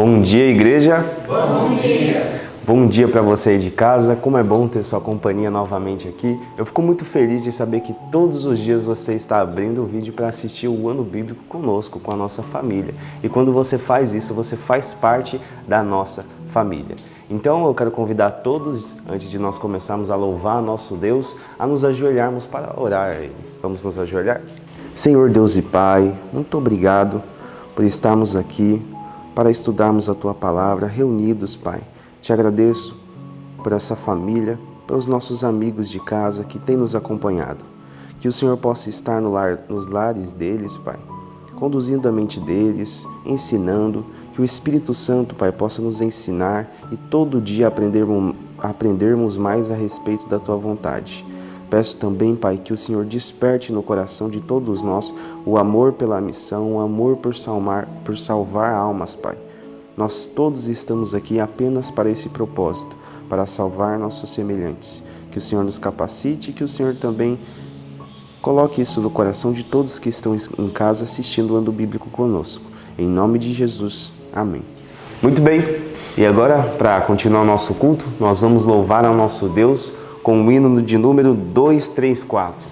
Bom dia, igreja. Bom dia. Bom dia para você aí de casa. Como é bom ter sua companhia novamente aqui. Eu fico muito feliz de saber que todos os dias você está abrindo o vídeo para assistir o Ano Bíblico conosco, com a nossa família. E quando você faz isso, você faz parte da nossa família. Então eu quero convidar todos, antes de nós começarmos a louvar nosso Deus, a nos ajoelharmos para orar a Ele. Vamos nos ajoelhar? Senhor Deus e Pai, muito obrigado por estarmos aqui para estudarmos a Tua Palavra, reunidos, Pai. Te agradeço por essa família, pelos nossos amigos de casa que têm nos acompanhado. Que o Senhor possa estar nos lares deles, Pai, conduzindo a mente deles, ensinando, que o Espírito Santo, Pai, possa nos ensinar e todo dia aprendermos mais a respeito da Tua vontade. Peço também, Pai, que o Senhor desperte no coração de todos nós o amor pela missão, o amor por salvar almas, Pai. Nós todos estamos aqui apenas para esse propósito, para salvar nossos semelhantes. Que o Senhor nos capacite e que o Senhor também coloque isso no coração de todos que estão em casa assistindo o Ano Bíblico conosco. Em nome de Jesus. Amém. Muito bem. E agora, para continuar o nosso culto, nós vamos louvar ao nosso Deus com o hino de número 234.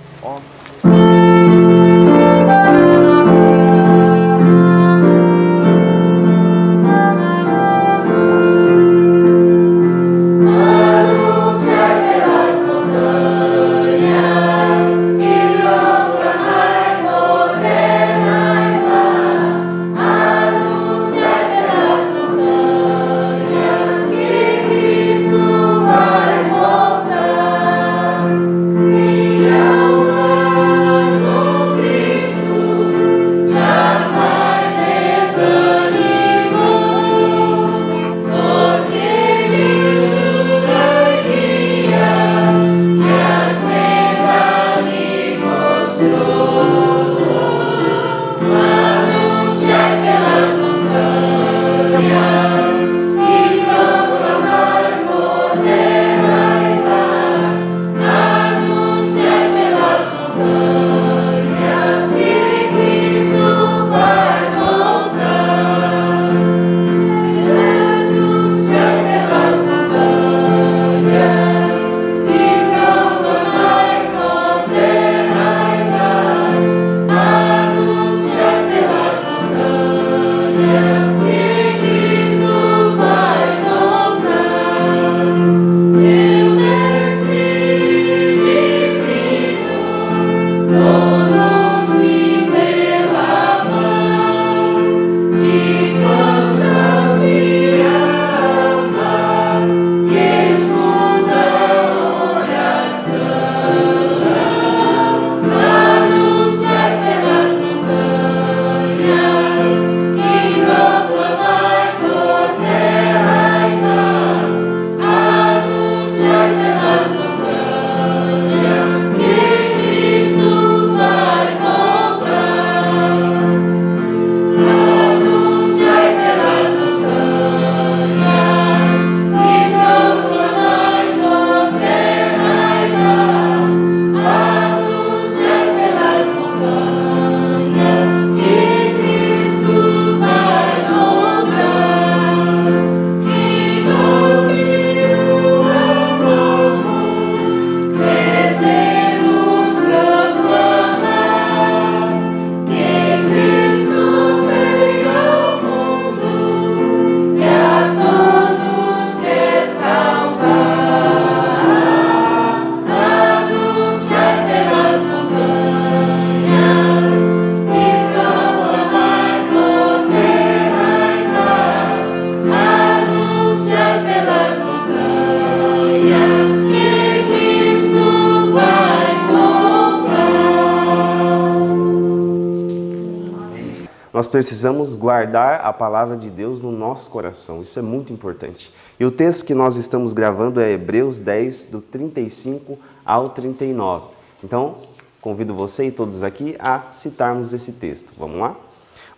Nós precisamos guardar a palavra de Deus no nosso coração, isso é muito importante. E o texto que nós estamos gravando é Hebreus 10, do 35 ao 39. Então, convido você e todos aqui a citarmos esse texto. Vamos lá?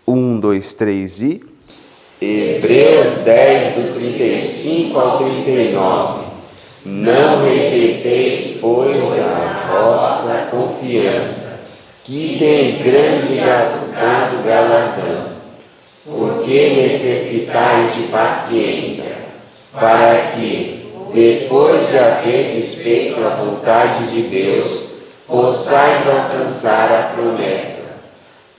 1, 2, 3 e... Hebreus 10, do 35 ao 39. Não rejeiteis, pois, a vossa confiança, que tem grande galardão, porque porque necessitais de paciência, para que, depois de haverdes feito a vontade de Deus, possais alcançar a promessa.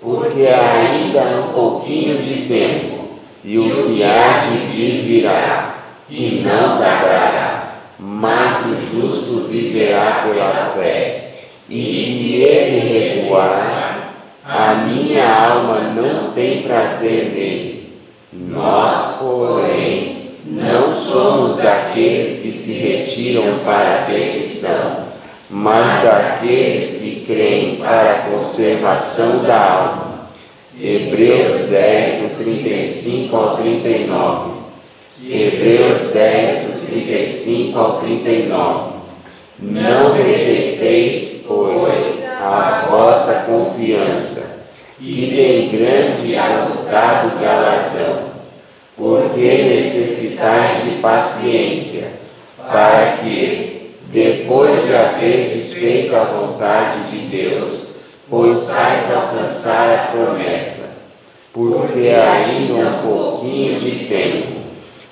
Porque ainda há um pouquinho de tempo, e o que há de vir virá, e não tardará, mas o justo viverá pela fé. E se ele recuar, a minha alma não tem prazer nele. Nós, porém, não somos daqueles que se retiram para a perdição, mas daqueles que creem para a conservação da alma. Hebreus 10, do 35 ao 39. Hebreus 10, do 35 ao 39. Não rejeiteis, pois, a vossa confiança, que tem grande e avultado galardão, porque necessitais de paciência, para que, depois de haverdes feito a vontade de Deus, possais alcançar a promessa. Porque ainda um pouquinho de tempo,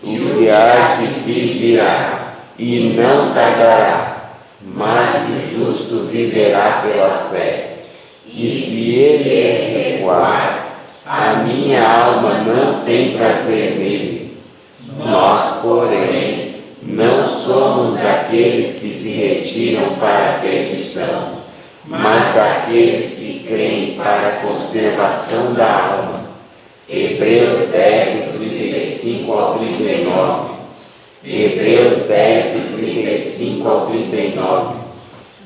e o que há de vir virá, e não tardará, mas o justo viverá pela fé. E se ele recuar, a minha alma não tem prazer nele. Nós, porém, não somos daqueles que se retiram para a perdição, mas daqueles que creem para a conservação da alma. Hebreus 10, do 35 ao 39. Hebreus 10, do 35 ao 39.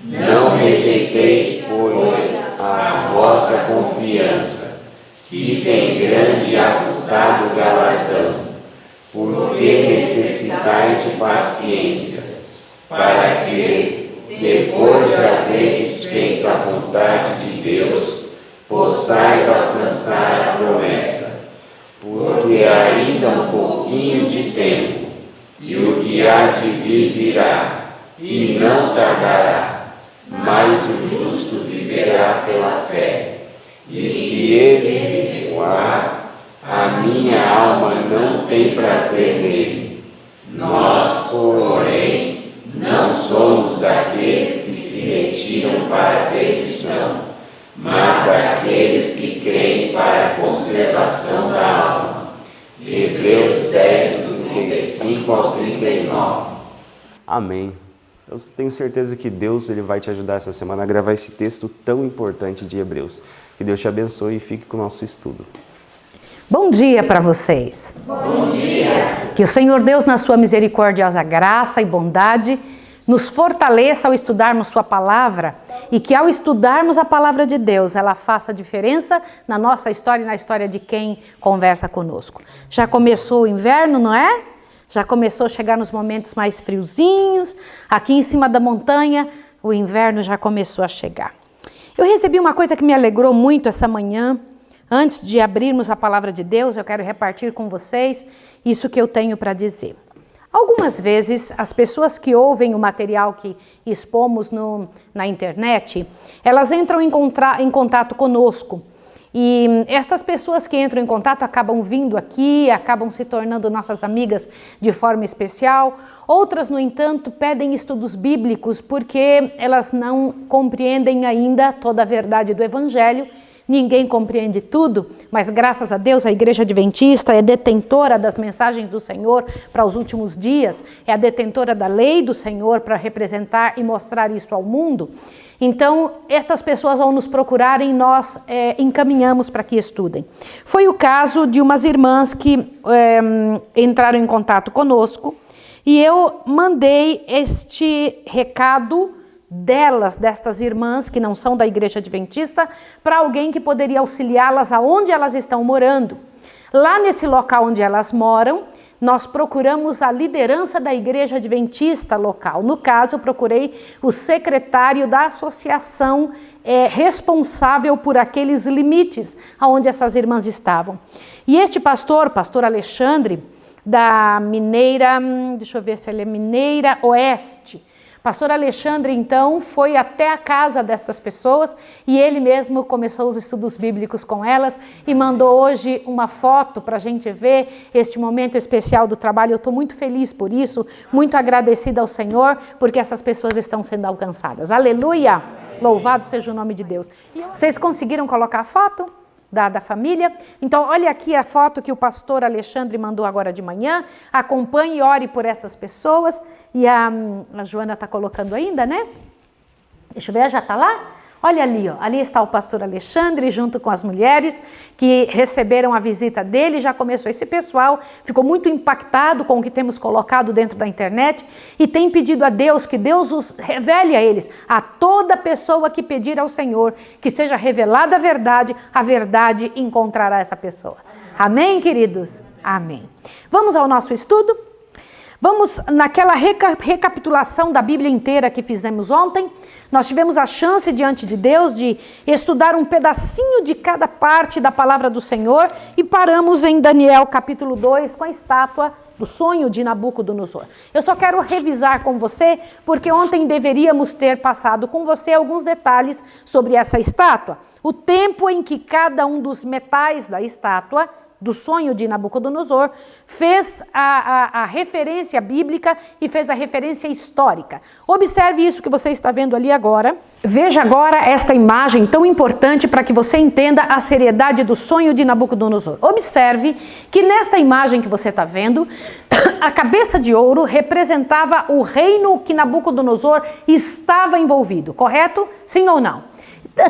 Não rejeiteis, pois, a vossa confiança, que tem grande e avultado galardão, porque necessitais de paciência, para que, depois de haverdes feito a vontade de Deus, possais alcançar a promessa. Porque ainda um pouquinho de tempo, e o que há de vir virá, e não tardará, mas o justo viverá pela fé. E se ele recuar, a minha alma não tem prazer nele. Nós, porém, não somos daqueles que se retiram para a perdição, mas daqueles que creem para a conservação da alma. Hebreus 10, do 35 ao 39. Amém. Eu tenho certeza que Deus ele vai te ajudar essa semana a gravar esse texto tão importante de Hebreus. Que Deus te abençoe e fique com o nosso estudo. Bom dia para vocês. Bom dia. Que o Senhor Deus, na sua misericordiosa graça e bondade, nos fortaleça ao estudarmos sua palavra e que ao estudarmos a palavra de Deus, ela faça diferença na nossa história e na história de quem conversa conosco. Já começou o inverno, não é? Já começou a chegar nos momentos mais friozinhos. Aqui em cima da montanha, o inverno já começou a chegar. Eu recebi uma coisa que me alegrou muito essa manhã. Antes de abrirmos a palavra de Deus, eu quero repartir com vocês isso que eu tenho para dizer. Algumas vezes, as pessoas que ouvem o material que expomos na internet, elas entram em contato conosco. E estas pessoas que entram em contato acabam vindo aqui, acabam se tornando nossas amigas de forma especial. Outras, no entanto, pedem estudos bíblicos porque elas não compreendem ainda toda a verdade do Evangelho. Ninguém compreende tudo, mas graças a Deus a Igreja Adventista é detentora das mensagens do Senhor para os últimos dias, é a detentora da lei do Senhor para representar e mostrar isso ao mundo. Então, estas pessoas ao nos procurarem, nós encaminhamos para que estudem. Foi o caso de umas irmãs que entraram em contato conosco e eu mandei este recado destas irmãs que não são da Igreja Adventista, para alguém que poderia auxiliá-las aonde elas estão morando. Lá nesse local onde elas moram, nós procuramos a liderança da Igreja Adventista local. No caso, eu procurei o secretário da associação responsável por aqueles limites aonde essas irmãs estavam. E este pastor Alexandre, da Mineira, deixa eu ver se ele é Mineira Oeste, Pastor Alexandre, então, foi até a casa destas pessoas e ele mesmo começou os estudos bíblicos com elas e mandou hoje uma foto para a gente ver este momento especial do trabalho. Eu estou muito feliz por isso, muito agradecida ao Senhor, porque essas pessoas estão sendo alcançadas. Aleluia! Louvado seja o nome de Deus. Vocês conseguiram colocar a foto da família? Então, olha aqui a foto que o pastor Alexandre mandou agora de manhã. Acompanhe e ore por estas pessoas. E a Joana está colocando ainda, né? Deixa eu ver, já está lá? Olha ali, ó, ali está o pastor Alexandre junto com as mulheres que receberam a visita dele. Já começou esse pessoal, ficou muito impactado com o que temos colocado dentro da internet e tem pedido a Deus que Deus os revele a eles, a toda pessoa que pedir ao Senhor, que seja revelada a verdade encontrará essa pessoa. Amém, queridos? Amém. Vamos ao nosso estudo? Vamos naquela recapitulação da Bíblia inteira que fizemos ontem. Nós tivemos a chance diante de Deus de estudar um pedacinho de cada parte da palavra do Senhor e paramos em Daniel capítulo 2 com a estátua do sonho de Nabucodonosor. Eu só quero revisar com você, porque ontem deveríamos ter passado com você alguns detalhes sobre essa estátua. O tempo em que cada um dos metais da estátua do sonho de Nabucodonosor, fez a referência bíblica e fez a referência histórica. Observe isso que você está vendo ali agora. Veja agora esta imagem tão importante para que você entenda a seriedade do sonho de Nabucodonosor. Observe que nesta imagem que você está vendo, a cabeça de ouro representava o reino que Nabucodonosor estava envolvido, correto? Sim ou não?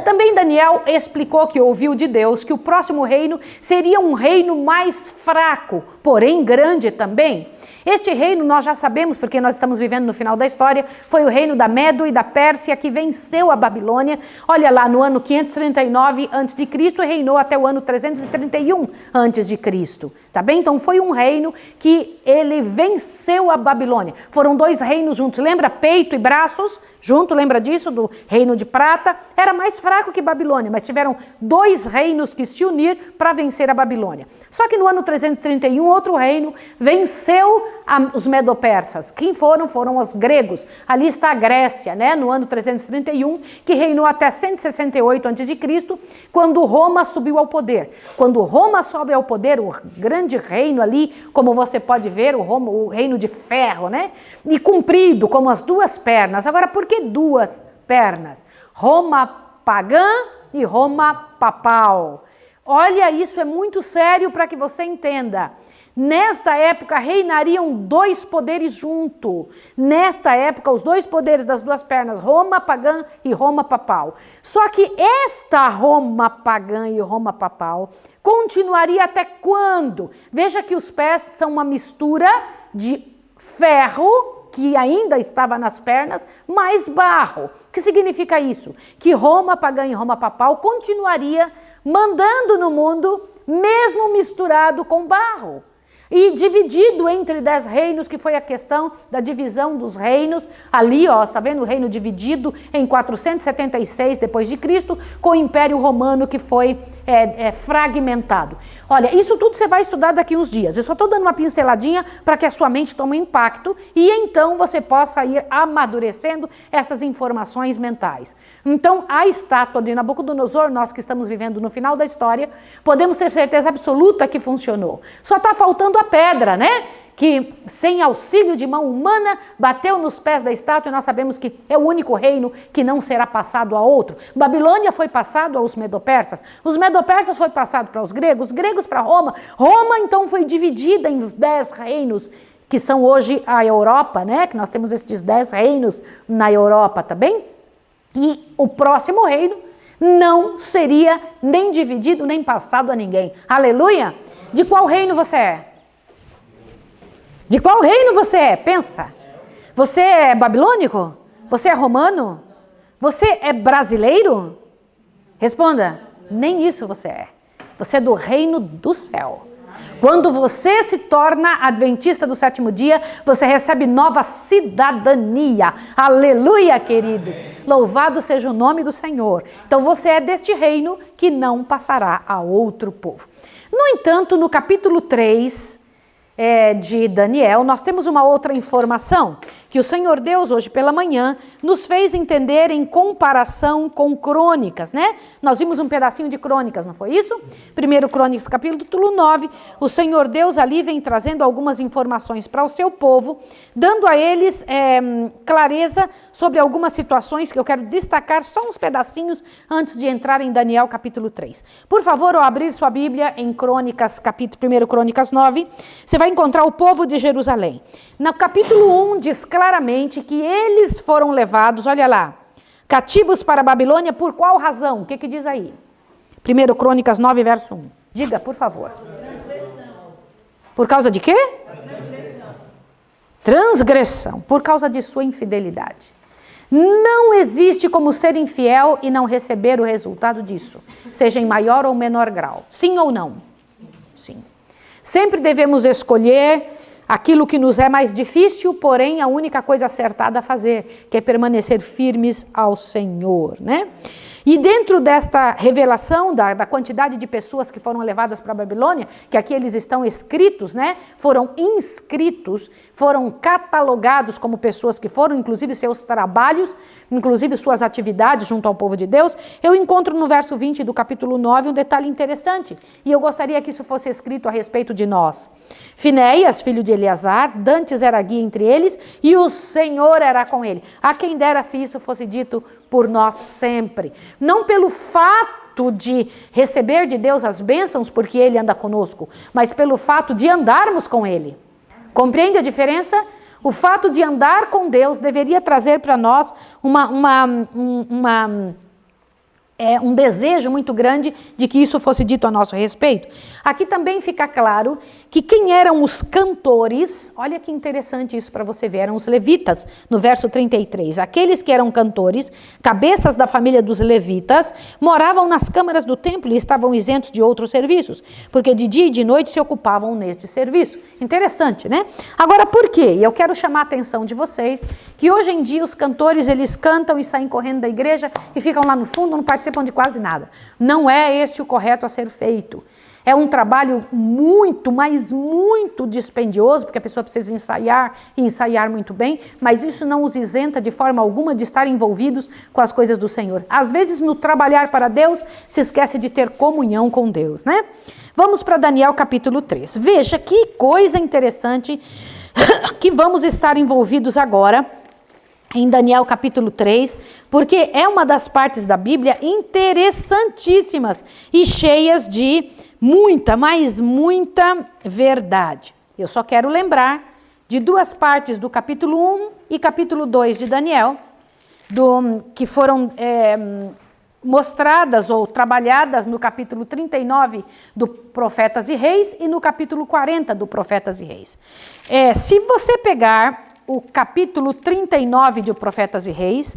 Também Daniel explicou que ouviu de Deus que o próximo reino seria um reino mais fraco, porém grande também. Este reino nós já sabemos, porque nós estamos vivendo no final da história, foi o reino da Medo e da Pérsia que venceu a Babilônia. Olha lá, no ano 539 a.C. e reinou até o ano 331 a.C. Tá bem? Então foi um reino que ele venceu a Babilônia. Foram dois reinos juntos, lembra? Peito e braços junto, lembra disso? Do reino de prata. Era mais fraco que Babilônia, mas tiveram dois reinos que se unir para vencer a Babilônia. Só que no ano 331, outro reino venceu os medo-persas. Quem foram? Foram os gregos. Ali está a Grécia, né? No ano 331, que reinou até 168 a.C., quando Roma subiu ao poder. Quando Roma sobe ao poder, o grande reino ali, como você pode ver, o reino de ferro, né? E comprido, como as duas pernas. Agora, por que duas pernas? Roma pagã e Roma papal. Olha, isso é muito sério para que você entenda. Nesta época reinariam dois poderes junto. Nesta época, os dois poderes das duas pernas, Roma pagã e Roma papal. Só que esta Roma pagã e Roma papal continuaria até quando? Veja que os pés são uma mistura de ferro, que ainda estava nas pernas, mais barro. O que significa isso? Que Roma pagã e Roma papal continuaria mandando no mundo, mesmo misturado com barro. E dividido entre 10 reinos, que foi a questão da divisão dos reinos. Ali, ó, está vendo o reino dividido em 476 depois de Cristo, com o Império Romano que foi fragmentado. Olha, isso tudo você vai estudar daqui uns dias. Eu só estou dando uma pinceladinha para que a sua mente tome um impacto e então você possa ir amadurecendo essas informações mentais. Então, a estátua de Nabucodonosor, nós que estamos vivendo no final da história, podemos ter certeza absoluta que funcionou. Só está faltando a pedra, né? Que sem auxílio de mão humana bateu nos pés da estátua, e nós sabemos que é o único reino que não será passado a outro. Babilônia foi passado aos medo-persas, os medo-persas foi passado para os gregos para Roma. Roma então foi dividida em 10 reinos, que são hoje a Europa, né? Que nós temos esses 10 reinos na Europa, tá bem? E o próximo reino não seria nem dividido nem passado a ninguém. Aleluia! De qual reino você é? De qual reino você é? Pensa. Você é babilônico? Você é romano? Você é brasileiro? Responda. Nem isso você é. Você é do reino do céu. Quando você se torna adventista do sétimo dia, você recebe nova cidadania. Aleluia, queridos. Louvado seja o nome do Senhor. Então você é deste reino que não passará a outro povo. No entanto, no capítulo 3... de Daniel, nós temos uma outra informação, que o Senhor Deus, hoje pela manhã, nos fez entender em comparação com Crônicas, né? Nós vimos um pedacinho de Crônicas, não foi isso? 1 Crônicas, capítulo 9, o Senhor Deus ali vem trazendo algumas informações para o seu povo, dando a eles clareza sobre algumas situações que eu quero destacar só uns pedacinhos antes de entrar em Daniel capítulo 3. Por favor, ao abrir sua Bíblia em Crônicas, 1 Crônicas 9, você vai encontrar o povo de Jerusalém. No capítulo 1 diz claramente que eles foram levados, olha lá, cativos para a Babilônia por qual razão? O que diz aí? 1 Crônicas 9, verso 1. Diga, por favor. Por causa de quê? Transgressão. Por causa de sua infidelidade. Não existe como ser infiel e não receber o resultado disso, seja em maior ou menor grau. Sim ou não? Sim. Sempre devemos escolher aquilo que nos é mais difícil, porém a única coisa acertada a fazer, que é permanecer firmes ao Senhor, né? E dentro desta revelação da quantidade de pessoas que foram levadas para a Babilônia, que aqui eles estão escritos, né? Foram inscritos, foram catalogados como pessoas que foram, inclusive seus trabalhos, inclusive suas atividades junto ao povo de Deus, eu encontro no verso 20 do capítulo 9 um detalhe interessante, e eu gostaria que isso fosse escrito a respeito de nós. Finéias, filho de Eleazar, dantes era guia entre eles, e o Senhor era com ele. A quem dera se isso fosse dito por nós sempre. Não pelo fato de receber de Deus as bênçãos, porque Ele anda conosco, mas pelo fato de andarmos com Ele. Compreende a diferença? O fato de andar com Deus deveria trazer para nós um desejo muito grande de que isso fosse dito a nosso respeito. Aqui também fica claro que quem eram os cantores, olha que interessante isso para você ver, eram os levitas, no verso 33. Aqueles que eram cantores, cabeças da família dos levitas, moravam nas câmaras do templo e estavam isentos de outros serviços, porque de dia e de noite se ocupavam neste serviço. Interessante, né? Agora, por quê? E eu quero chamar a atenção de vocês que hoje em dia os cantores, eles cantam e saem correndo da igreja e ficam lá no fundo, não participam de quase nada. Não é este o correto a ser feito. É um trabalho muito, mas muito dispendioso, porque a pessoa precisa ensaiar e ensaiar muito bem, mas isso não os isenta de forma alguma de estar envolvidos com as coisas do Senhor. Às vezes, no trabalhar para Deus, se esquece de ter comunhão com Deus, né? Vamos para Daniel capítulo 3. Veja que coisa interessante que vamos estar envolvidos agora em Daniel capítulo 3, porque é uma das partes da Bíblia interessantíssimas e cheias de muita, mas muita verdade. Eu só quero lembrar de duas partes do capítulo 1 e capítulo 2 de Daniel, que foram mostradas ou trabalhadas no capítulo 39 do Profetas e Reis e no capítulo 40 do Profetas e Reis. Se você pegar o capítulo 39 de Profetas e Reis,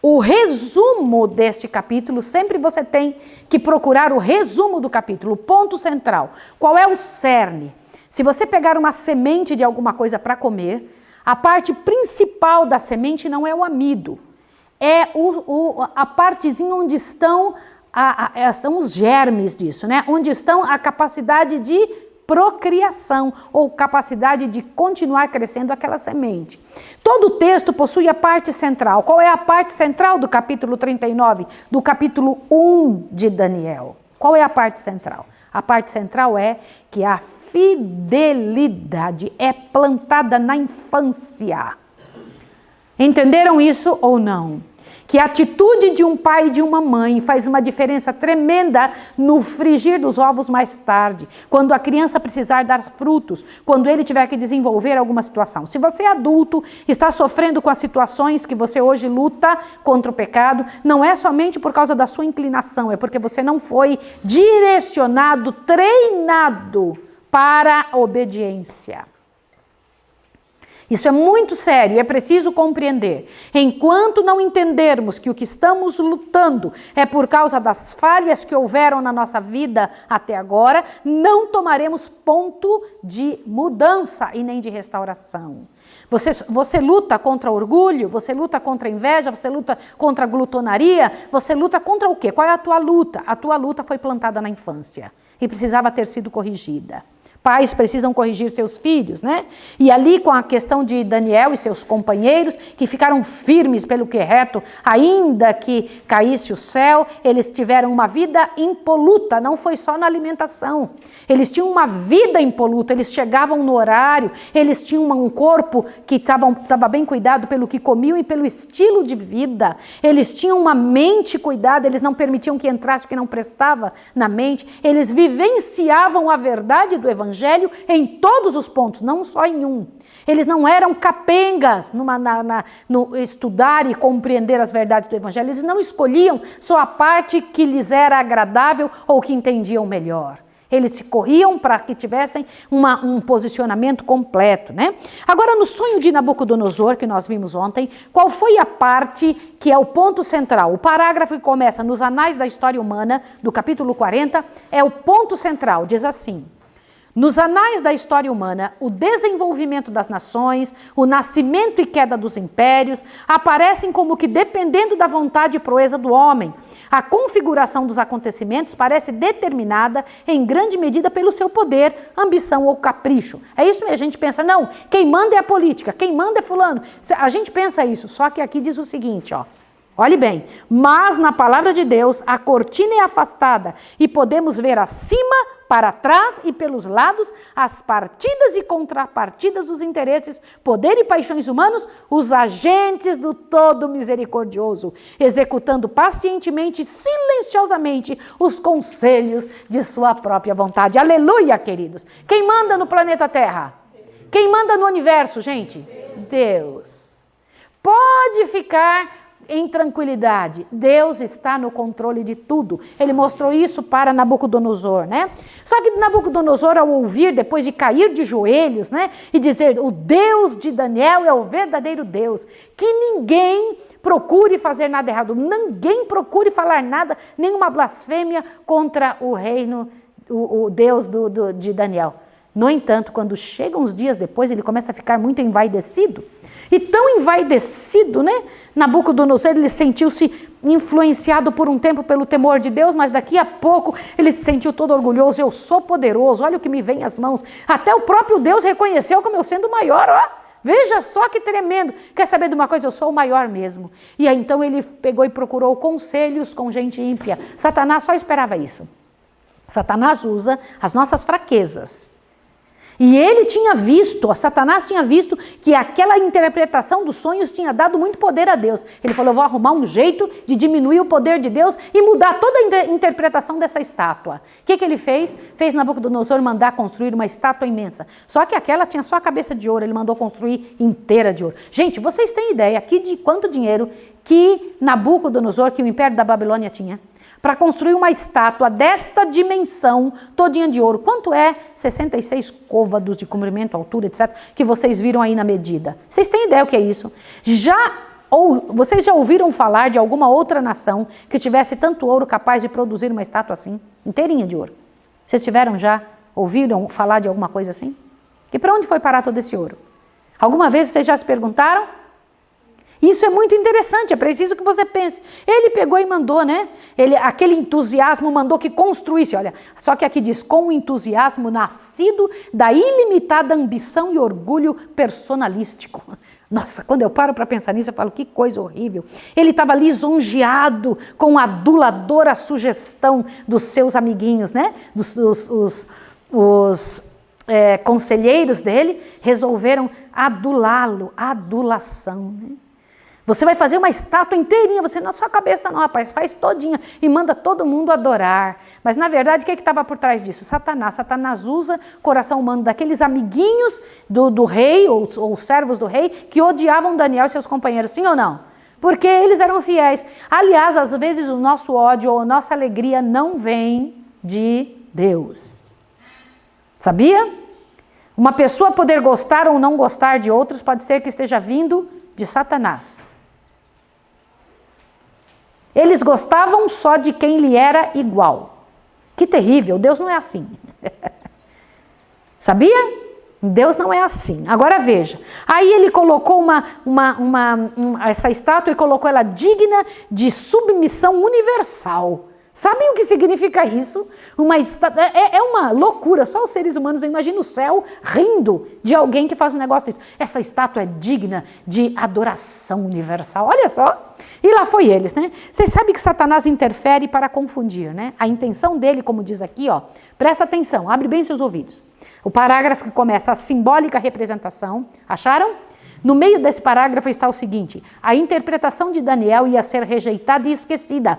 o resumo deste capítulo, sempre você tem que procurar o resumo do capítulo, o ponto central. Qual é o cerne? Se você pegar uma semente de alguma coisa para comer, a parte principal da semente não é o amido, é a partezinha onde estão, são os germes disso, né? Onde estão a capacidade de procriação ou capacidade de continuar crescendo aquela semente. Todo o texto possui a parte central. Qual é a parte central do capítulo 39, do capítulo 1 de Daniel? Qual é a parte central? A parte central é que a fidelidade é plantada na infância. Entenderam isso ou não? Que a atitude de um pai e de uma mãe faz uma diferença tremenda no frigir dos ovos mais tarde, quando a criança precisar dar frutos, quando ele tiver que desenvolver alguma situação. Se você é adulto, está sofrendo com as situações que você hoje luta contra o pecado, não é somente por causa da sua inclinação, é porque você não foi direcionado, treinado para a obediência. Isso é muito sério, é preciso compreender. Enquanto não entendermos que o que estamos lutando é por causa das falhas que houveram na nossa vida até agora, não tomaremos ponto de mudança e nem de restauração. Você luta contra orgulho, você luta contra inveja, você luta contra glutonaria, você luta contra o quê? Qual é a tua luta? A tua luta foi plantada na infância e precisava ter sido corrigida. Pais precisam corrigir seus filhos, né? E ali com a questão de Daniel e seus companheiros, que ficaram firmes pelo que é reto, ainda que caísse o céu, eles tiveram uma vida impoluta, não foi só na alimentação. Eles tinham uma vida impoluta, eles chegavam no horário, eles tinham um corpo que estava bem cuidado pelo que comiam e pelo estilo de vida. Eles tinham uma mente cuidada, eles não permitiam que entrasse o que não prestava na mente. Eles vivenciavam a verdade do Evangelho em todos os pontos, não só em um. Eles não eram capengas no estudar e compreender as verdades do Evangelho. Eles não escolhiam só a parte que lhes era agradável ou que entendiam melhor. Eles se corriam para que tivessem um posicionamento completo, né? Agora, no sonho de Nabucodonosor, que nós vimos ontem, qual foi a parte que é o ponto central? O parágrafo que começa nos Anais da História Humana, do capítulo 40, é o ponto central, diz assim: nos anais da história humana, o desenvolvimento das nações, o nascimento e queda dos impérios, aparecem como que dependendo da vontade e proeza do homem. A configuração dos acontecimentos parece determinada em grande medida pelo seu poder, ambição ou capricho. É isso que a gente pensa, não, quem manda é a política, quem manda é fulano. A gente pensa isso, só que aqui diz o seguinte, ó. Olhe bem, mas na palavra de Deus a cortina é afastada e podemos ver acima, para trás e pelos lados as partidas e contrapartidas dos interesses, poder e paixões humanos, os agentes do todo misericordioso, executando pacientemente e silenciosamente os conselhos de sua própria vontade. Aleluia, queridos! Quem manda no planeta Terra? Quem manda no universo, gente? Deus. Pode ficar em tranquilidade, Deus está no controle de tudo. Ele mostrou isso para Nabucodonosor, né? Só que Nabucodonosor, ao ouvir, depois de cair de joelhos, né? E dizer, o Deus de Daniel é o verdadeiro Deus, que ninguém procure fazer nada errado, ninguém procure falar nada, nenhuma blasfêmia contra o reino, o Deus de Daniel. No entanto, quando chegam os dias depois, ele começa a ficar muito envaidecido. E tão envaidecido, né? Nabucodonosor, ele sentiu-se influenciado por um tempo pelo temor de Deus, mas daqui a pouco ele se sentiu todo orgulhoso. Eu sou poderoso, olha o que me vem às mãos. Até o próprio Deus reconheceu como eu sendo maior, ó. Veja só que tremendo. Quer saber de uma coisa? Eu sou o maior mesmo. E aí então ele pegou e procurou conselhos com gente ímpia. Satanás só esperava isso. Satanás usa as nossas fraquezas. E ele tinha visto, Satanás tinha visto que aquela interpretação dos sonhos tinha dado muito poder a Deus. Ele falou, eu vou arrumar um jeito de diminuir o poder de Deus e mudar toda a interpretação dessa estátua. O que ele fez? Fez Nabucodonosor mandar construir uma estátua imensa. Só que aquela tinha só a cabeça de ouro, ele mandou construir inteira de ouro. Gente, vocês têm ideia aqui de quanto dinheiro que Nabucodonosor, que o Império da Babilônia tinha? Para construir uma estátua desta dimensão, todinha de ouro. Quanto é 66 côvados de comprimento, altura, etc., que vocês viram aí na medida? Vocês têm ideia o que é isso? Vocês já ouviram falar de alguma outra nação que tivesse tanto ouro capaz de produzir uma estátua assim? Inteirinha de ouro. Vocês ouviram falar de alguma coisa assim? E para onde foi parar todo esse ouro? Alguma vez vocês já se perguntaram? Isso é muito interessante, é preciso que você pense. Ele pegou e mandou, né? Aquele entusiasmo mandou que construísse, olha. Só que aqui diz, com o entusiasmo nascido da ilimitada ambição e orgulho personalístico. Nossa, quando eu paro para pensar nisso, eu falo, que coisa horrível. Ele estava lisonjeado com a aduladora sugestão dos seus amiguinhos, né? Os conselheiros dele resolveram adulá-lo, adulação, né? Você vai fazer uma estátua inteirinha, você na sua cabeça não, rapaz, faz todinha e manda todo mundo adorar. Mas na verdade, o que estava por trás disso? Satanás. Satanás usa o coração humano daqueles amiguinhos do rei, ou servos do rei, que odiavam Daniel e seus companheiros, sim ou não? Porque eles eram fiéis. Aliás, às vezes o nosso ódio ou a nossa alegria não vem de Deus. Sabia? Uma pessoa poder gostar ou não gostar de outros pode ser que esteja vindo de Satanás. Eles gostavam só de quem lhe era igual. Que terrível, Deus não é assim. Sabia? Deus não é assim. Agora veja, aí ele colocou essa estátua e colocou ela digna de submissão universal. Sabem o que significa isso? É uma loucura, só os seres humanos não imaginam o céu rindo de alguém que faz um negócio desse. Essa estátua é digna de adoração universal, olha só. E lá foi eles, né? Vocês sabem que Satanás interfere para confundir, né? A intenção dele, como diz aqui, ó, presta atenção, abre bem seus ouvidos. O parágrafo que começa a simbólica representação, acharam? No meio desse parágrafo está o seguinte: a interpretação de Daniel ia ser rejeitada e esquecida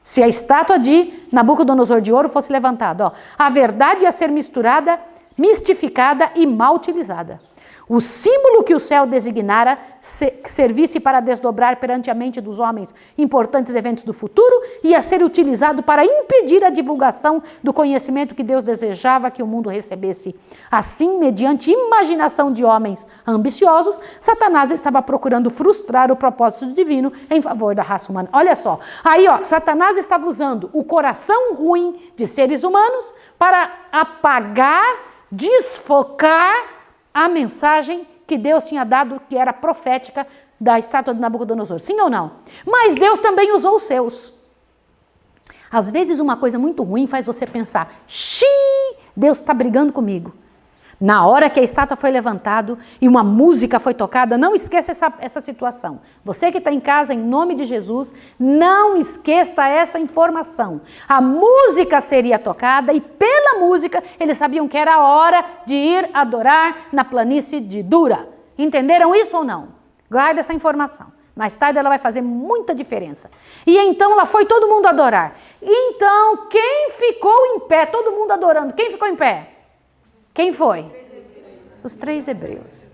se a estátua de Nabucodonosor de ouro fosse levantada. Ó, a verdade ia ser misturada, mistificada e mal utilizada. O símbolo que o céu designara servisse para desdobrar perante a mente dos homens importantes eventos do futuro, ia ser utilizado para impedir a divulgação do conhecimento que Deus desejava que o mundo recebesse. Assim, mediante imaginação de homens ambiciosos, Satanás estava procurando frustrar o propósito divino em favor da raça humana. Olha só, aí ó, Satanás estava usando o coração ruim de seres humanos para apagar, desfocar a mensagem que Deus tinha dado, que era profética da estátua de Nabucodonosor. Sim ou não? Mas Deus também usou os seus. Às vezes uma coisa muito ruim faz você pensar, xiii, Deus está brigando comigo. Na hora que a estátua foi levantada e uma música foi tocada, não esqueça essa situação. Você que está em casa, em nome de Jesus, não esqueça essa informação. A música seria tocada e pela música eles sabiam que era a hora de ir adorar na planície de Dura. Entenderam isso ou não? Guarda essa informação. Mais tarde ela vai fazer muita diferença. E então lá foi todo mundo adorar. Então quem ficou em pé? Todo mundo adorando. Quem ficou em pé? Quem foi? Os 3 hebreus.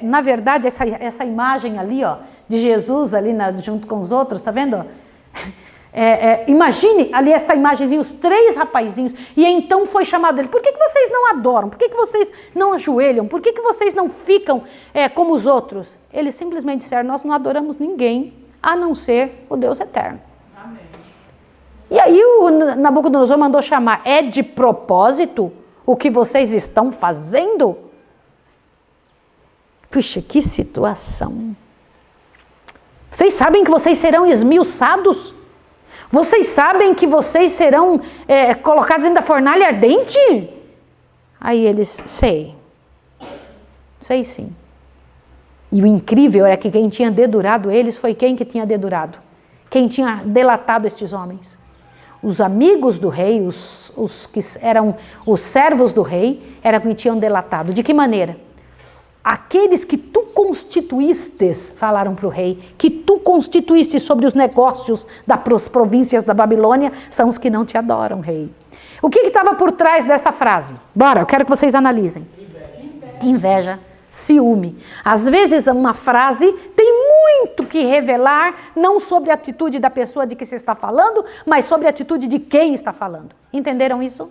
Na verdade, essa imagem ali, ó, de Jesus ali junto com os outros, tá vendo? Imagine ali essa imagenzinha, os 3 rapazinhos, e então foi chamado ele. Por que vocês não adoram? Por que vocês não ajoelham? Por que vocês não ficam como os outros? Eles simplesmente disseram, nós não adoramos ninguém, a não ser o Deus eterno. Amém. E aí o Nabucodonosor mandou chamar, é de propósito o que vocês estão fazendo? Puxa, que situação. Vocês sabem que vocês serão esmiuçados? Vocês sabem que vocês serão colocados dentro da fornalha ardente? Aí eles, sei sim. E o incrível é que quem tinha dedurado eles foi quem que tinha dedurado? Quem tinha delatado estes homens? Os amigos do rei, os que eram os servos do rei, eram que tinham delatado. De que maneira? Aqueles que tu constituístes, falaram para o rei, que tu constituíste sobre os negócios das províncias da Babilônia, são os que não te adoram, rei. O que estava por trás dessa frase? Bora, eu quero que vocês analisem. Inveja. Ciúme. Às vezes uma frase tem muito que revelar, não sobre a atitude da pessoa de que se está falando, mas sobre a atitude de quem está falando. Entenderam isso?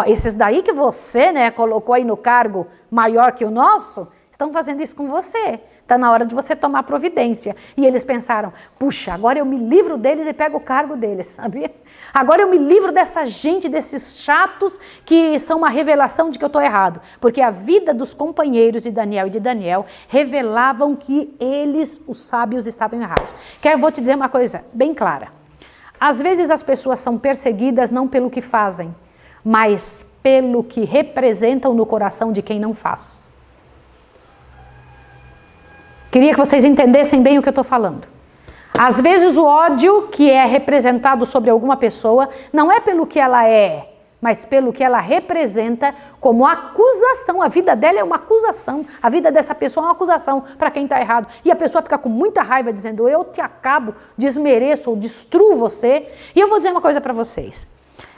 Esses daí que você, colocou aí no cargo maior que o nosso, estão fazendo isso com você. Está na hora de você tomar providência. E eles pensaram, puxa, agora eu me livro deles e pego o cargo deles, sabia? Agora eu me livro dessa gente, desses chatos que são uma revelação de que eu estou errado. Porque a vida dos companheiros de Daniel revelavam que eles, os sábios, estavam errados. Vou te dizer uma coisa bem clara. Às vezes as pessoas são perseguidas não pelo que fazem, mas pelo que representam no coração de quem não faz. Queria que vocês entendessem bem o que eu estou falando. Às vezes o ódio que é representado sobre alguma pessoa não é pelo que ela é, mas pelo que ela representa como acusação. A vida dela é uma acusação. A vida dessa pessoa é uma acusação para quem está errado. E a pessoa fica com muita raiva dizendo, eu te acabo, desmereço ou destruo você. E eu vou dizer uma coisa para vocês.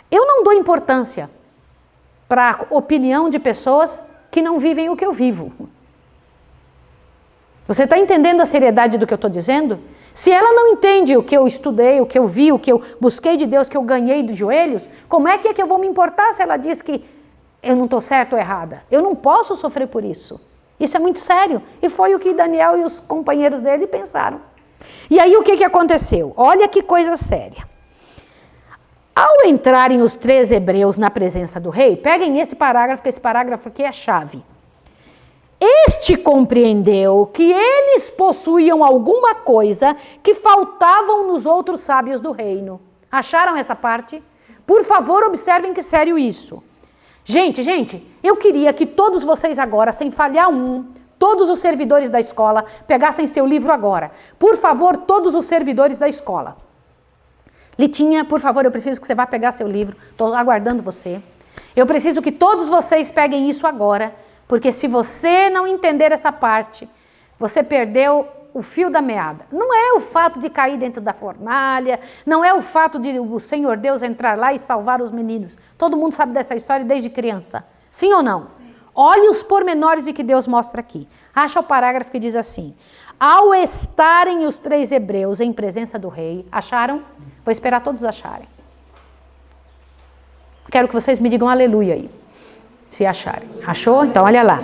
Eu não dou importância para a opinião de pessoas que não vivem o que eu vivo. Você está entendendo a seriedade do que eu estou dizendo? Se ela não entende o que eu estudei, o que eu vi, o que eu busquei de Deus, que eu ganhei dos joelhos, como é que eu vou me importar se ela diz que eu não estou certa ou errada? Eu não posso sofrer por isso. Isso é muito sério. E foi o que Daniel e os companheiros dele pensaram. E aí o que aconteceu? Olha que coisa séria. Ao entrarem os 3 hebreus na presença do rei, peguem esse parágrafo, que esse parágrafo aqui é a chave. Este compreendeu que eles possuíam alguma coisa que faltavam nos outros sábios do reino. Acharam essa parte? Por favor, observem que sério isso. Gente, eu queria que todos vocês agora, sem falhar todos os servidores da escola, pegassem seu livro agora. Por favor, todos os servidores da escola. Litinha, por favor, eu preciso que você vá pegar seu livro. Estou aguardando você. Eu preciso que todos vocês peguem isso agora, porque se você não entender essa parte, você perdeu o fio da meada. Não é o fato de cair dentro da fornalha, não é o fato de o Senhor Deus entrar lá e salvar os meninos. Todo mundo sabe dessa história desde criança. Sim ou não? Olhe os pormenores de que Deus mostra aqui. Acha o parágrafo que diz assim: ao estarem os 3 hebreus em presença do rei, acharam? Vou esperar todos acharem. Quero que vocês me digam aleluia aí, se acharem. Achou? Então olha lá.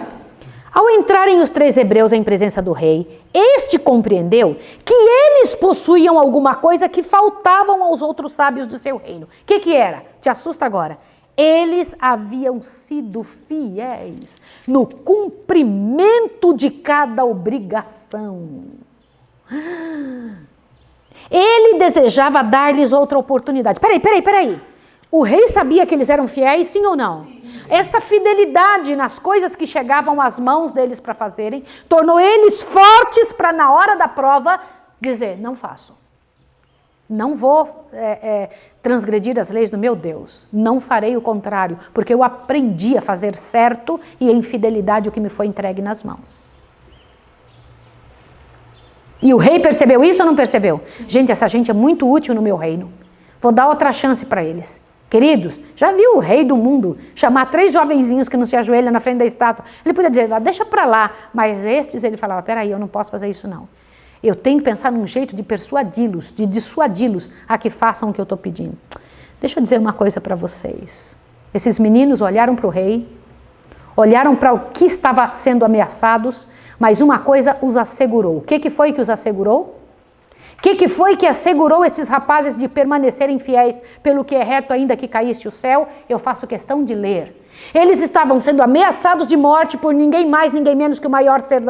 Ao entrarem os 3 hebreus em presença do rei, este compreendeu que eles possuíam alguma coisa que faltavam aos outros sábios do seu reino. O que era? Te assusta agora? Eles haviam sido fiéis no cumprimento de cada obrigação. Ele desejava dar-lhes outra oportunidade. Peraí. O rei sabia que eles eram fiéis, sim ou não? Essa fidelidade nas coisas que chegavam às mãos deles para fazerem, tornou eles fortes para, na hora da prova, dizer: não faço. Não vou transgredir as leis do meu Deus. Não farei o contrário, porque eu aprendi a fazer certo e em fidelidade o que me foi entregue nas mãos. E o rei percebeu isso ou não percebeu? Gente, essa gente é muito útil no meu reino. Vou dar outra chance para eles. Queridos, já viu o rei do mundo chamar 3 jovenzinhos que não se ajoelham na frente da estátua? Ele podia dizer: deixa para lá. Mas estes, ele falava: peraí, eu não posso fazer isso não. Eu tenho que pensar num jeito de persuadi-los, de dissuadi-los a que façam o que eu estou pedindo. Deixa eu dizer uma coisa para vocês. Esses meninos olharam para o rei, olharam para o que estava sendo ameaçados, mas uma coisa os assegurou. O que foi que os assegurou? O que foi que assegurou esses rapazes de permanecerem fiéis pelo que é reto ainda que caísse o céu? Eu faço questão de ler. Eles estavam sendo ameaçados de morte por ninguém mais, ninguém menos que o maior ser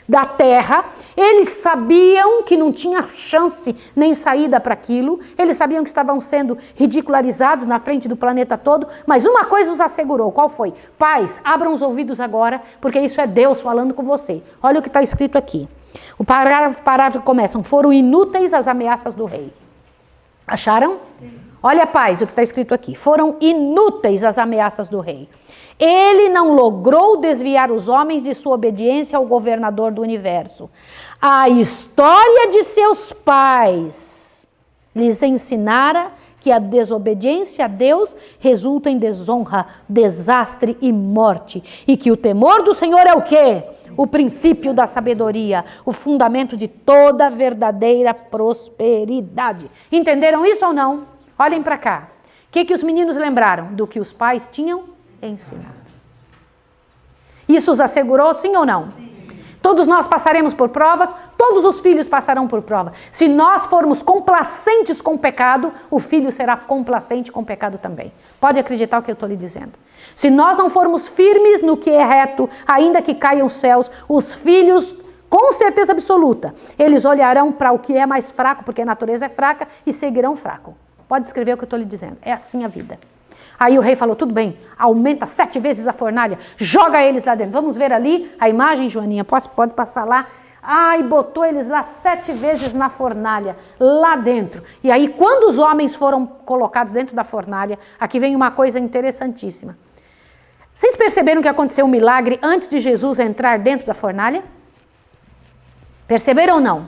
da terra. Eles sabiam que não tinha chance nem saída para aquilo. Eles sabiam que estavam sendo ridicularizados na frente do planeta todo. Mas uma coisa os assegurou. Qual foi? Pais, abram os ouvidos agora, porque isso é Deus falando com você. Olha o que está escrito aqui. O parágrafo começa: foram inúteis as ameaças do rei. Acharam? Olha, pais, o que está escrito aqui. Foram inúteis as ameaças do rei. Ele não logrou desviar os homens de sua obediência ao governador do universo. A história de seus pais lhes ensinara que a desobediência a Deus resulta em desonra, desastre e morte. E que o temor do Senhor é o quê? O princípio da sabedoria, o fundamento de toda verdadeira prosperidade. Entenderam isso ou não? Olhem para cá. O que os meninos lembraram? Do que os pais tinham ensinado. Isso os assegurou, sim ou não? Sim. Todos nós passaremos por provas, todos os filhos passarão por prova. Se nós formos complacentes com o pecado, o filho será complacente com o pecado também. Pode acreditar o que eu estou lhe dizendo. Se nós não formos firmes no que é reto, ainda que caiam os céus, os filhos, com certeza absoluta, eles olharão para o que é mais fraco, porque a natureza é fraca, e seguirão fraco. Pode escrever o que eu estou lhe dizendo. É assim a vida. Aí o rei falou: tudo bem, aumenta 7 vezes a fornalha, joga eles lá dentro. Vamos ver ali a imagem, Joaninha, pode passar lá. E botou eles lá 7 vezes na fornalha, lá dentro. E aí, quando os homens foram colocados dentro da fornalha, aqui vem uma coisa interessantíssima. Vocês perceberam que aconteceu um milagre antes de Jesus entrar dentro da fornalha? Perceberam ou não?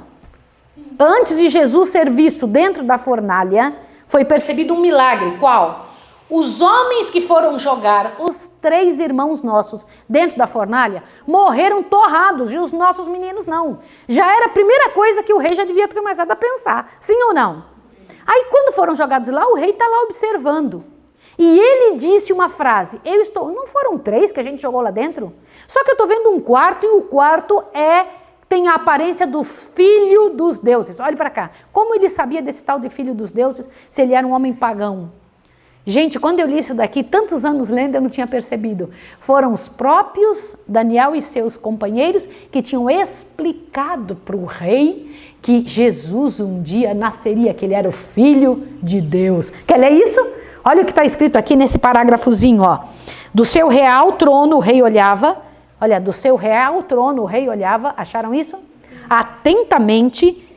Antes de Jesus ser visto dentro da fornalha, foi percebido um milagre. Qual? Os homens que foram jogar os 3 irmãos nossos dentro da fornalha morreram torrados, e os nossos meninos não. Já era a primeira coisa que o rei já devia ter começado a pensar. Sim ou não? Aí quando foram jogados lá, o rei está lá observando. E ele disse uma frase: não foram 3 que a gente jogou lá dentro? Só que eu estou vendo um quarto, e o quarto tem a aparência do filho dos deuses. Olhe para cá. Como ele sabia desse tal de filho dos deuses, se ele era um homem pagão? Gente, quando eu li isso daqui, tantos anos lendo, eu não tinha percebido. Foram os próprios Daniel e seus companheiros que tinham explicado para o rei que Jesus um dia nasceria, que ele era o Filho de Deus. Quer ler isso? Olha o que está escrito aqui nesse parágrafozinho, ó. Do seu real trono o rei olhava, olha, do seu real trono o rei olhava, acharam isso? Atentamente,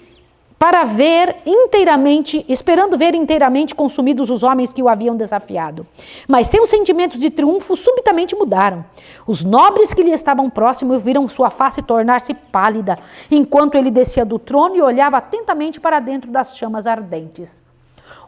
para ver inteiramente, esperando ver inteiramente consumidos os homens que o haviam desafiado. Mas seus sentimentos de triunfo subitamente mudaram. Os nobres que lhe estavam próximos viram sua face tornar-se pálida, enquanto ele descia do trono e olhava atentamente para dentro das chamas ardentes.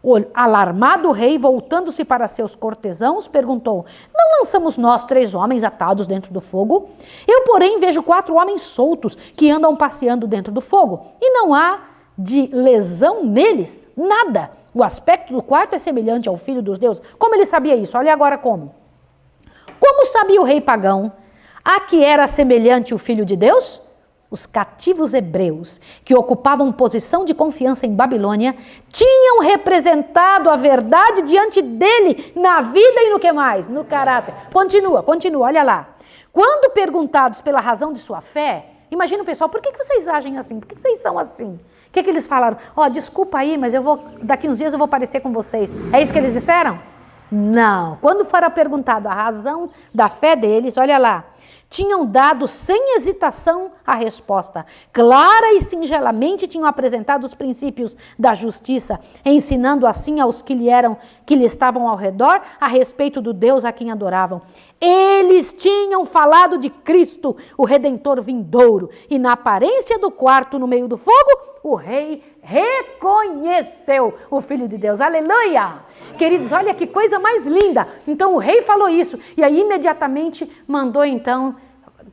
O alarmado rei, voltando-se para seus cortesãos, perguntou: não lançamos nós 3 homens atados dentro do fogo? Eu, porém, vejo 4 homens soltos que andam passeando dentro do fogo, e não há de lesão neles, nada. O aspecto do quarto é semelhante ao Filho dos deuses. Como ele sabia isso? Olha agora como. Como sabia o rei pagão a que era semelhante o Filho de Deus? Os cativos hebreus, que ocupavam posição de confiança em Babilônia, tinham representado a verdade diante dele na vida e no que mais? No caráter. Continua, olha lá. Quando perguntados pela razão de sua fé, imagina o pessoal, por que vocês agem assim? Por que vocês são assim? O que eles falaram? Desculpa aí, mas daqui uns dias eu vou aparecer com vocês. É isso que eles disseram? Não. Quando fora perguntado a razão da fé deles, olha lá, tinham dado sem hesitação a resposta. Clara e singelamente tinham apresentado os princípios da justiça, ensinando assim aos que lhe estavam ao redor a respeito do Deus a quem adoravam. Eles tinham falado de Cristo, o Redentor vindouro, e na aparência do quarto no meio do fogo, o rei reconheceu o Filho de Deus. Aleluia! Queridos, olha que coisa mais linda. Então o rei falou isso, e aí imediatamente mandou então,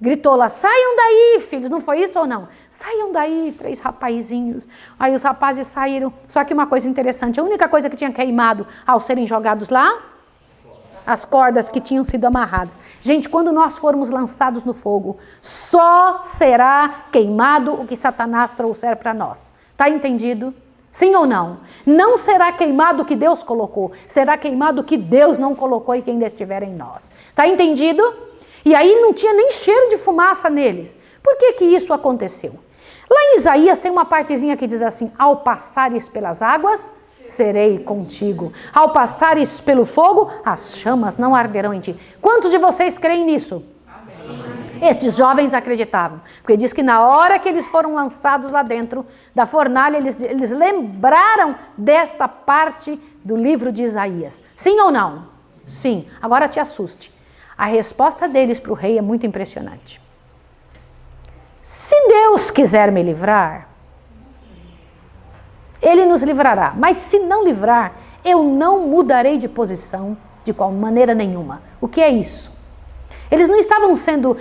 gritou lá: saiam daí, filhos. Não foi isso ou não? Saiam daí, 3 rapazinhos. Aí os rapazes saíram. Só que uma coisa interessante, a única coisa que tinha queimado ao serem jogados lá, as cordas que tinham sido amarradas. Gente, quando nós formos lançados no fogo, só será queimado o que Satanás trouxer para nós. Está entendido? Sim ou não? Não será queimado o que Deus colocou, será queimado o que Deus não colocou e que ainda estiver em nós. Está entendido? E aí não tinha nem cheiro de fumaça neles. Por que que isso aconteceu? Lá em Isaías tem uma partezinha que diz assim: ao passares pelas águas, serei contigo. Ao passares pelo fogo, as chamas não arderão em ti. Quantos de vocês creem nisso? Amém. Estes jovens acreditavam, porque diz que na hora que eles foram lançados lá dentro da fornalha, eles lembraram desta parte do livro de Isaías. Sim ou não? Sim. Agora te assuste. A resposta deles para o rei é muito impressionante. Se Deus quiser me livrar, Ele nos livrará. Mas se não livrar, eu não mudarei de posição de qual maneira nenhuma. O que é isso? Eles não estavam sendo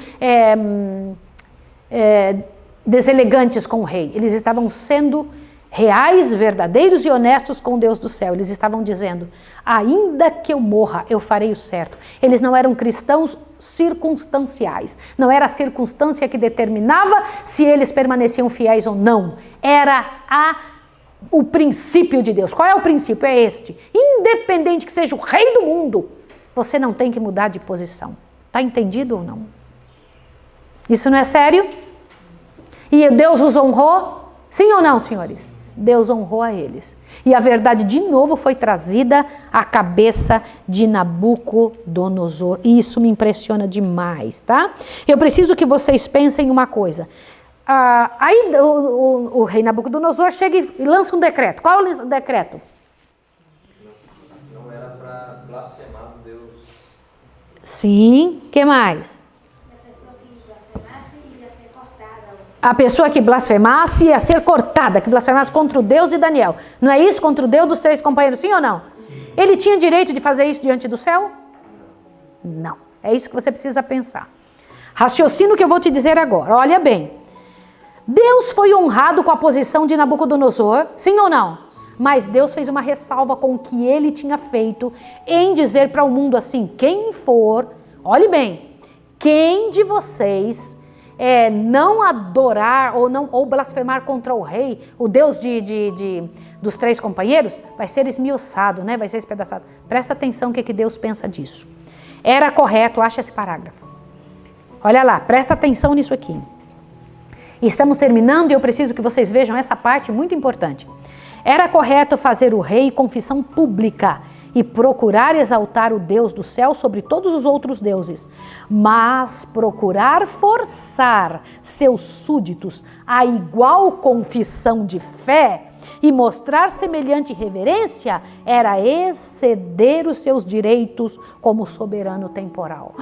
deselegantes com o rei. Eles estavam sendo reais, verdadeiros e honestos com o Deus do céu. Eles estavam dizendo: ainda que eu morra, eu farei o certo. Eles não eram cristãos circunstanciais. Não era a circunstância que determinava se eles permaneciam fiéis ou não. Era o princípio de Deus. Qual é o princípio? É este: independente que seja o rei do mundo, você não tem que mudar de posição. Está entendido ou não? Isso não é sério? E Deus os honrou? Sim ou não, senhores? Deus honrou a eles. E a verdade de novo foi trazida à cabeça de Nabucodonosor. E isso me impressiona demais, tá? Eu preciso que vocês pensem em uma coisa. Aí o rei Nabucodonosor chega e lança um decreto. Qual é o decreto? Não era para blasfemar Deus. Sim, o que mais? A pessoa que blasfemasse ia ser cortada, que blasfemasse contra o Deus de Daniel. Não é isso? Contra o Deus dos 3 companheiros, sim ou não? Ele tinha direito de fazer isso diante do céu? Não. É isso que você precisa pensar. Raciocina o que eu vou te dizer agora. Olha bem. Deus foi honrado com a posição de Nabucodonosor, sim ou não? Mas Deus fez uma ressalva com o que ele tinha feito em dizer para o mundo assim: quem for, olhe bem, quem de vocês não adorar ou blasfemar contra o rei, o Deus dos 3 companheiros, vai ser esmiuçado, né? Vai ser espedaçado. Presta atenção o que Deus pensa disso. Era correto, acha esse parágrafo. Olha lá, presta atenção nisso aqui. Estamos terminando e eu preciso que vocês vejam essa parte muito importante. Era correto fazer o rei confissão pública e procurar exaltar o Deus do céu sobre todos os outros deuses, mas procurar forçar seus súditos a igual confissão de fé e mostrar semelhante reverência era exceder os seus direitos como soberano temporal.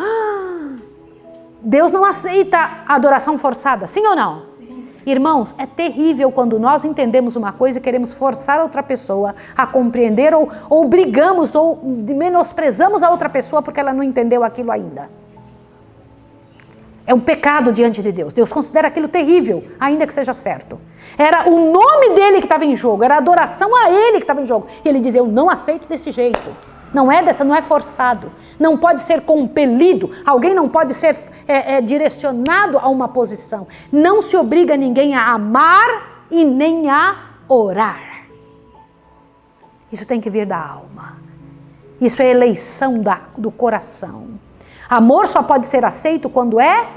Deus não aceita a adoração forçada, sim ou não? Sim. Irmãos, é terrível quando nós entendemos uma coisa e queremos forçar a outra pessoa a compreender ou brigamos ou menosprezamos a outra pessoa porque ela não entendeu aquilo ainda. É um pecado diante de Deus. Deus considera aquilo terrível, ainda que seja certo. Era o nome dele que estava em jogo, era a adoração a ele que estava em jogo. E ele dizia, eu não aceito desse jeito. Não é forçado, não pode ser compelido, alguém não pode ser direcionado a uma posição. Não se obriga ninguém a amar e nem a orar. Isso tem que vir da alma. Isso é eleição do coração. Amor só pode ser aceito quando é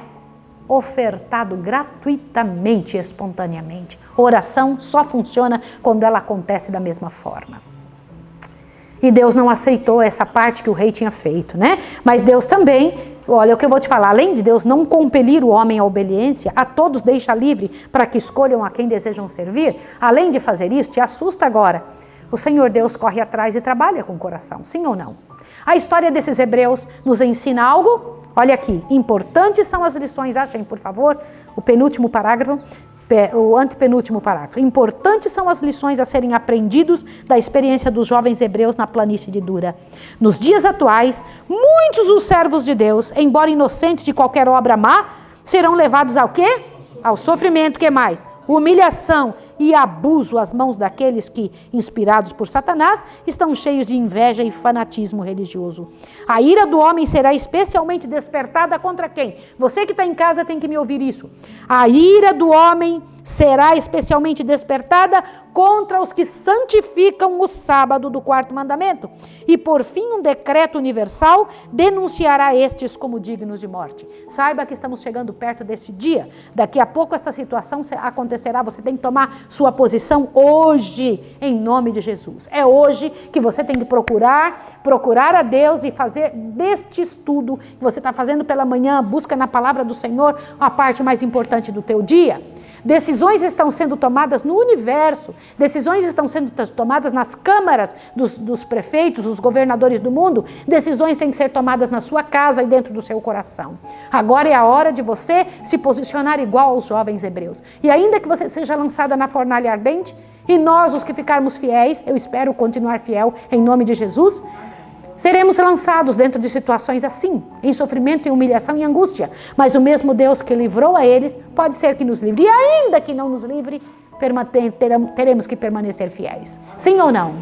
ofertado gratuitamente, espontaneamente. Oração só funciona quando ela acontece da mesma forma. E Deus não aceitou essa parte que o rei tinha feito, né? Mas Deus também, olha o que eu vou te falar, além de Deus não compelir o homem à obediência, a todos deixa livre para que escolham a quem desejam servir, além de fazer isso, te assusta agora, o Senhor Deus corre atrás e trabalha com o coração, sim ou não? A história desses hebreus nos ensina algo, olha aqui, importantes são as lições, achem por favor, o penúltimo parágrafo, o antepenúltimo parágrafo. Importantes são as lições a serem aprendidos da experiência dos jovens hebreus na planície de Dura. Nos dias atuais, muitos dos servos de Deus, embora inocentes de qualquer obra má, serão levados ao quê? Ao sofrimento, que mais? Humilhação e abuso às mãos daqueles que, inspirados por Satanás, estão cheios de inveja e fanatismo religioso. A ira do homem será especialmente despertada contra quem? Você que está em casa tem que me ouvir isso. A ira do homem será especialmente despertada contra os que santificam o sábado do 4º mandamento. E por fim, um decreto universal denunciará estes como dignos de morte. Saiba que estamos chegando perto desse dia. Daqui a pouco esta situação acontecerá. Você tem que tomar sua posição hoje, em nome de Jesus. É hoje que você tem que procurar a Deus e fazer deste estudo que você está fazendo pela manhã, busca na palavra do Senhor, a parte mais importante do teu dia. Decisões estão sendo tomadas no universo, decisões estão sendo tomadas nas câmaras dos prefeitos, dos governadores do mundo, decisões têm que ser tomadas na sua casa e dentro do seu coração. Agora é a hora de você se posicionar igual aos jovens hebreus. E ainda que você seja lançada na fornalha ardente, e nós, os que ficarmos fiéis, eu espero continuar fiel em nome de Jesus, seremos lançados dentro de situações assim, em sofrimento, em humilhação e angústia. Mas o mesmo Deus que livrou a eles, pode ser que nos livre. E ainda que não nos livre, teremos que permanecer fiéis. Sim ou não?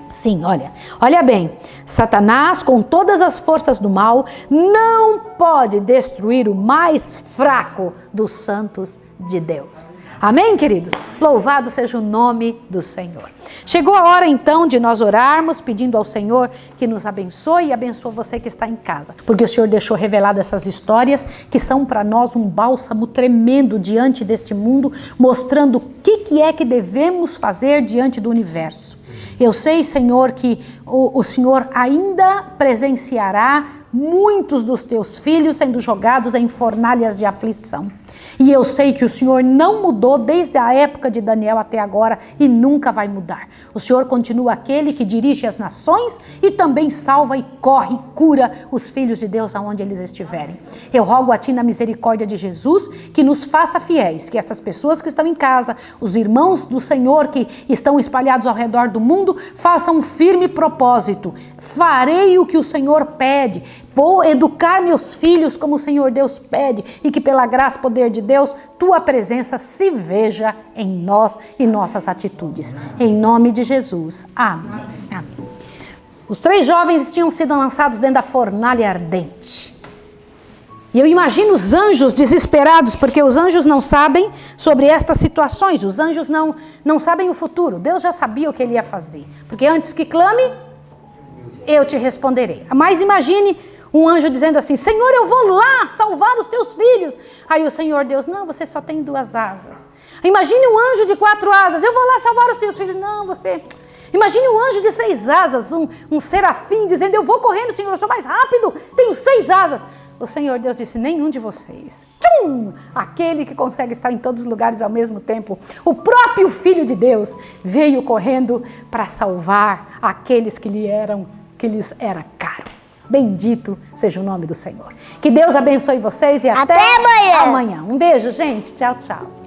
Sim, olha bem. Satanás, com todas as forças do mal, não pode destruir o mais fraco dos santos de Deus. Amém, queridos? Louvado seja o nome do Senhor. Chegou a hora, então, de nós orarmos, pedindo ao Senhor que nos abençoe e abençoe você que está em casa. Porque o Senhor deixou reveladas essas histórias que são para nós um bálsamo tremendo diante deste mundo, mostrando o que é que devemos fazer diante do universo. Eu sei, Senhor, que o Senhor ainda presenciará muitos dos teus filhos sendo jogados em fornalhas de aflição. E eu sei que o Senhor não mudou desde a época de Daniel até agora e nunca vai mudar. O Senhor continua aquele que dirige as nações e também salva e corre e cura os filhos de Deus aonde eles estiverem. Eu rogo a Ti na misericórdia de Jesus que nos faça fiéis, que estas pessoas que estão em casa, os irmãos do Senhor que estão espalhados ao redor do mundo, façam um firme propósito. Farei o que o Senhor pede. Vou educar meus filhos como o Senhor Deus pede e que pela graça e poder de Deus, Tua presença se veja em nós e nossas atitudes. Em nome de Jesus. Amém. Amém. Os 3 jovens tinham sido lançados dentro da fornalha ardente. E eu imagino os anjos desesperados, porque os anjos não sabem sobre estas situações. Os anjos não sabem o futuro. Deus já sabia o que ele ia fazer. Porque antes que clame, eu te responderei. Mas imagine um anjo dizendo assim: Senhor, eu vou lá salvar os teus filhos. Aí o Senhor Deus: não, você só tem 2 asas. Imagine um anjo de 4 asas: eu vou lá salvar os teus filhos. Não, você... Imagine um anjo de 6 asas, um serafim dizendo: eu vou correndo, Senhor, eu sou mais rápido, tenho 6 asas. O Senhor Deus disse: nenhum de vocês. Tchum! Aquele que consegue estar em todos os lugares ao mesmo tempo, o próprio Filho de Deus, veio correndo para salvar aqueles que lhes era caro. Bendito seja o nome do Senhor. Que Deus abençoe vocês e até amanhã. Um beijo, gente. Tchau, tchau.